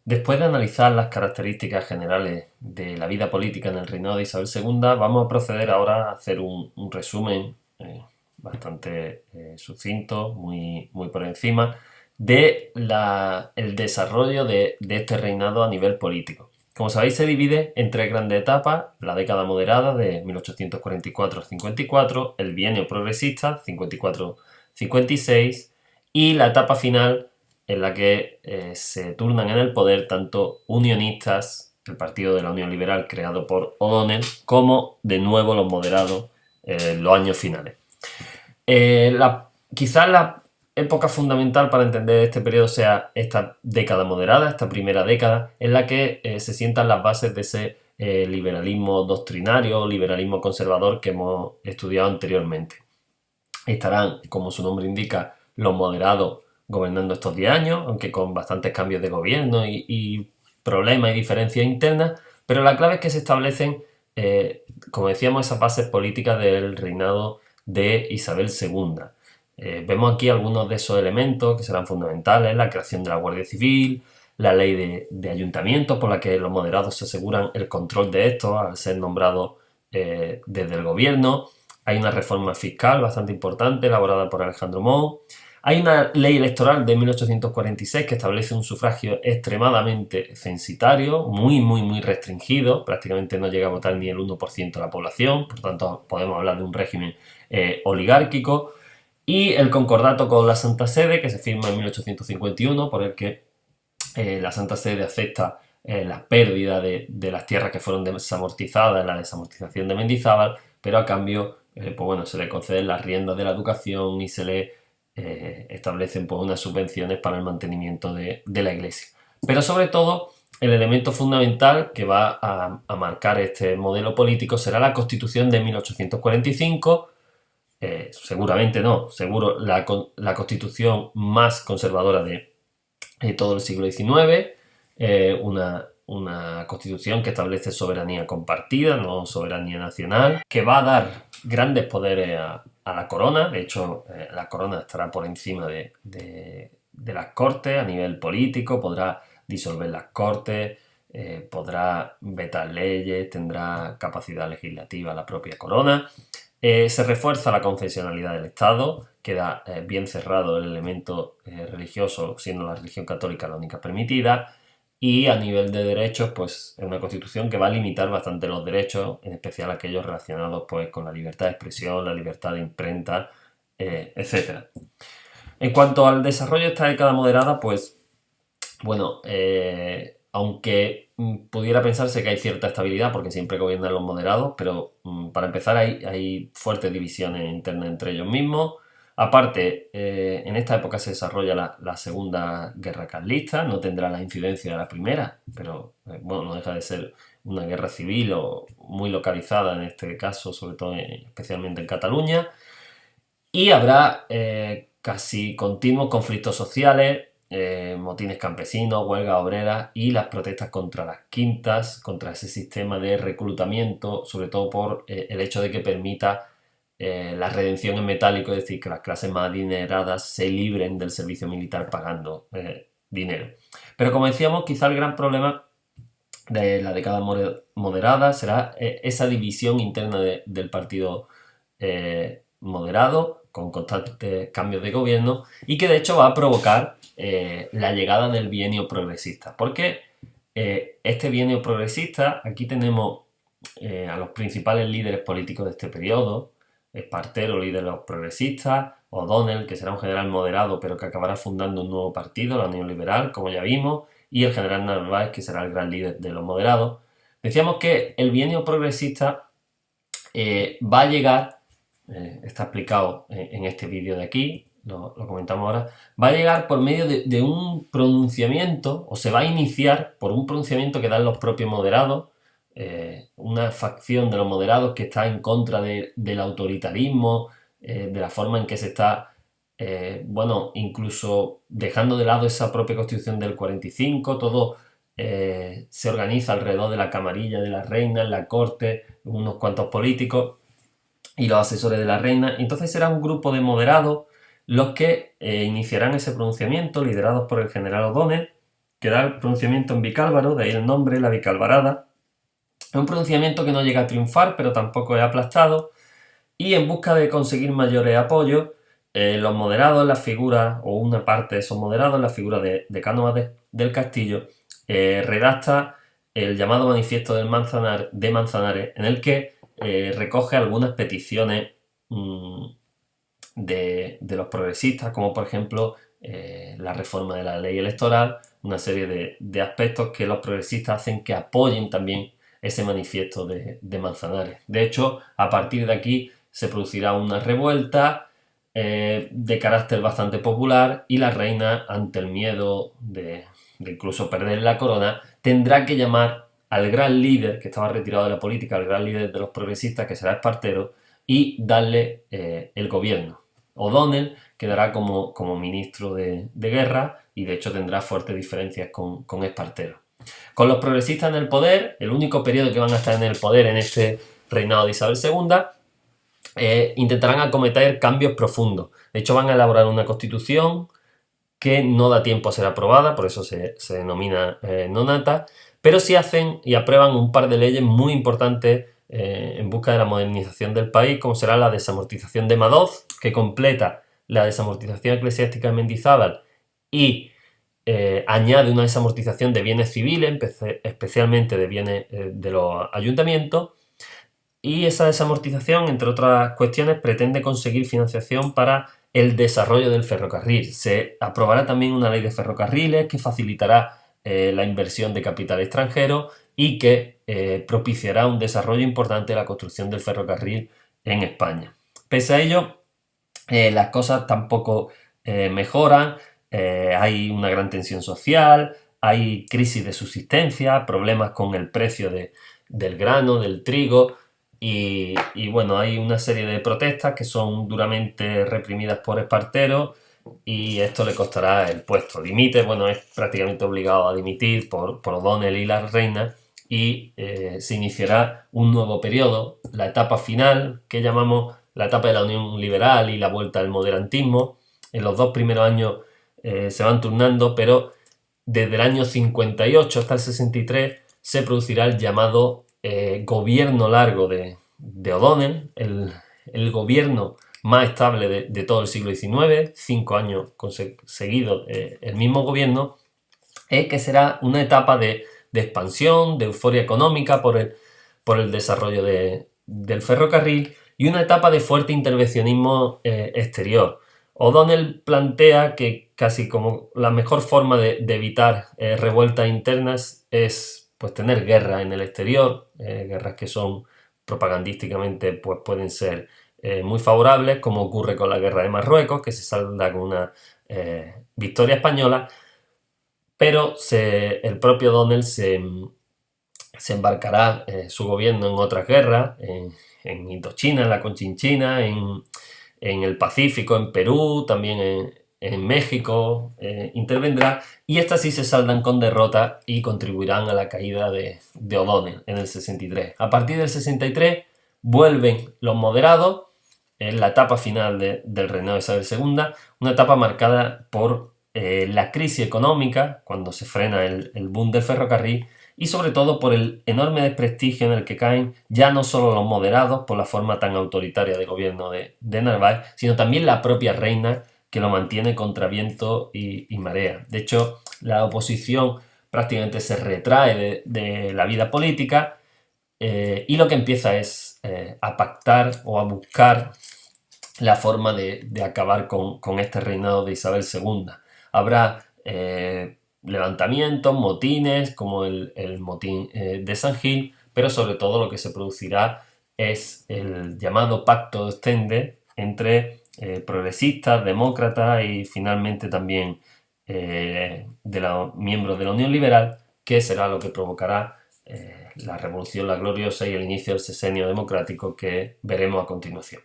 Después de analizar las características generales de la vida política en el reinado de Isabel II, vamos a proceder ahora a hacer un resumen bastante sucinto, muy por encima, de el desarrollo de este reinado a nivel político. Como sabéis, se divide en tres grandes etapas: la década moderada de 1844 al 54, el bienio progresista 54-56 y la etapa final en la que se turnan en el poder tanto unionistas, el Partido de la Unión Liberal creado por O'Donnell, como de nuevo los moderados en los años finales. Quizás la época fundamental para entender este periodo sea esta década moderada, esta primera década, en la que se sientan las bases de ese liberalismo doctrinario, liberalismo conservador que hemos estudiado anteriormente. Estarán, como su nombre indica, los moderados gobernando estos 10 años, aunque con bastantes cambios de gobierno y problemas y diferencias internas, pero la clave es que se establecen, como decíamos, esas bases políticas del reinado de Isabel II. Vemos aquí algunos de esos elementos que serán fundamentales: la creación de la Guardia Civil, la ley de ayuntamientos por la que los moderados se aseguran el control de estos al ser nombrados desde el gobierno. Hay una reforma fiscal bastante importante elaborada por Alejandro Mou. Hay una ley electoral de 1846 que establece un sufragio extremadamente censitario, muy restringido. Prácticamente no llega a votar ni el 1% de la población, por tanto podemos hablar de un régimen oligárquico. Y el concordato con la Santa Sede, que se firma en 1851, por el que la Santa Sede acepta la pérdida de las tierras que fueron desamortizadas en la desamortización de Mendizábal, pero a cambio pues bueno, se le conceden las riendas de la educación y se le establecen pues, unas subvenciones para el mantenimiento de la iglesia. Pero sobre todo, el elemento fundamental que va a marcar este modelo político será la Constitución de 1845. Seguramente no, seguro la Constitución más conservadora de todo el siglo XIX, una constitución que establece soberanía compartida, no soberanía nacional, que va a dar grandes poderes a la corona. De hecho, la corona estará por encima de las cortes a nivel político, podrá disolver las cortes, podrá vetar leyes, tendrá capacidad legislativa la propia corona. Se refuerza la confesionalidad del Estado, queda bien cerrado el elemento religioso, siendo la religión católica la única permitida, y a nivel de derechos, pues es una constitución que va a limitar bastante los derechos, en especial aquellos relacionados pues, con la libertad de expresión, la libertad de imprenta, etc. En cuanto al desarrollo de esta década moderada, pues bueno, aunque pudiera pensarse que hay cierta estabilidad porque siempre gobiernan los moderados, pero para empezar hay fuertes divisiones internas entre ellos mismos. Aparte, en esta época se desarrolla la Segunda Guerra Carlista, no tendrá la incidencia de la primera, pero bueno, no deja de ser una guerra civil o muy localizada en este caso, sobre todo especialmente en Cataluña. Y habrá casi continuos conflictos sociales, motines campesinos, huelgas obreras y las protestas contra las quintas, contra ese sistema de reclutamiento, sobre todo por el hecho de que permita la redención en metálico, es decir, que las clases más adineradas se libren del servicio militar pagando dinero. Pero como decíamos, quizá el gran problema de la década moderada será esa división interna del partido moderado, con constantes cambios de gobierno, y que de hecho va a provocar la llegada del bienio progresista. Porque este bienio progresista, aquí tenemos a los principales líderes políticos de este periodo: Espartero, líder de los progresistas; O'Donnell, que será un general moderado pero que acabará fundando un nuevo partido, la Unión Liberal, como ya vimos; y el general Narváez, que será el gran líder de los moderados. Decíamos que el bienio progresista va a llegar, está explicado en este vídeo de aquí, lo comentamos ahora, va a llegar por medio de un pronunciamiento, o se va a iniciar por un pronunciamiento que dan los propios moderados, una facción de los moderados que está en contra del autoritarismo, de la forma en que se está, bueno, incluso dejando de lado esa propia constitución del 45, todo se organiza alrededor de la camarilla de la reina, en la corte, unos cuantos políticos y los asesores de la reina. Entonces será un grupo de moderados los que iniciarán ese pronunciamiento, liderados por el general O'Donnell, que da el pronunciamiento en bicálvaro, de ahí el nombre, la bicalvarada. Es un pronunciamiento que no llega a triunfar, pero tampoco es aplastado, y en busca de conseguir mayores apoyos, los moderados, las figuras, o una parte de esos moderados, la figura de Cánovas del Castillo, redacta el llamado Manifiesto de Manzanares, en el que recoge algunas peticiones de los progresistas, como por ejemplo la reforma de la ley electoral, una serie de aspectos que los progresistas hacen que apoyen también ese manifiesto de Manzanares. De hecho, a partir de aquí se producirá una revuelta de carácter bastante popular, y la reina, ante el miedo de incluso perder la corona, tendrá que llamar al gran líder, que estaba retirado de la política, al gran líder de los progresistas, que será Espartero, y darle el gobierno. O'Donnell quedará como ministro de guerra, y de hecho tendrá fuertes diferencias con Espartero. Con los progresistas en el poder, el único periodo que van a estar en el poder en este reinado de Isabel II, intentarán acometer cambios profundos. De hecho, van a elaborar una constitución que no da tiempo a ser aprobada, por eso se denomina nonata, pero sí hacen y aprueban un par de leyes muy importantes en busca de la modernización del país, como será la desamortización de Madoz, que completa la desamortización eclesiástica de Mendizábal y añade una desamortización de bienes civiles, especialmente de bienes de los ayuntamientos. Y esa desamortización, entre otras cuestiones, pretende conseguir financiación para el desarrollo del ferrocarril. Se aprobará también una ley de ferrocarriles que facilitará la inversión de capital extranjero y que propiciará un desarrollo importante de la construcción del ferrocarril en España. Pese a ello, las cosas tampoco mejoran, hay una gran tensión social, hay crisis de subsistencia, problemas con el precio del grano, del trigo, y bueno, hay una serie de protestas que son duramente reprimidas por Espartero, y esto le costará el puesto. Dimite, bueno, es prácticamente obligado a dimitir por O'Donnell y la reina, y se iniciará un nuevo periodo, la etapa final, que llamamos la etapa de la Unión Liberal y la vuelta al moderantismo. En los 2 primeros años se van turnando, pero desde el año 58 hasta el 63 se producirá el llamado gobierno largo de O'Donnell, el gobierno más estable de todo el siglo XIX, 5 años seguidos el mismo gobierno, que será una etapa de expansión, de euforia económica por el desarrollo del ferrocarril, y una etapa de fuerte intervencionismo exterior. O'Donnell plantea que casi como la mejor forma de evitar revueltas internas es pues tener guerra en el exterior, guerras que son propagandísticamente pues pueden ser muy favorables, como ocurre con la guerra de Marruecos, que se salda con una victoria española, pero el propio O'Donnell se embarcará su gobierno en otras guerras, en Indochina, en la Conchinchina, en el Pacífico, en Perú, también en México, intervendrá, y estas sí se saldan con derrota y contribuirán a la caída de O'Donnell en el 63. A partir del 63 vuelven los moderados en la etapa final del reinado de Isabel II, una etapa marcada por la crisis económica, cuando se frena el boom del ferrocarril, y sobre todo por el enorme desprestigio en el que caen ya no solo los moderados por la forma tan autoritaria de gobierno de Narváez, sino también la propia reina, que lo mantiene contra viento y marea. De hecho, la oposición prácticamente se retrae de la vida política, y lo que empieza es a pactar o a buscar la forma de acabar con este reinado de Isabel II. Habrá levantamientos, motines, como el motín de San Gil, pero sobre todo lo que se producirá es el llamado Pacto de Ostende entre progresistas, demócratas y finalmente también de los miembros de la Unión Liberal, que será lo que provocará la Revolución La Gloriosa y el inicio del sexenio democrático que veremos a continuación.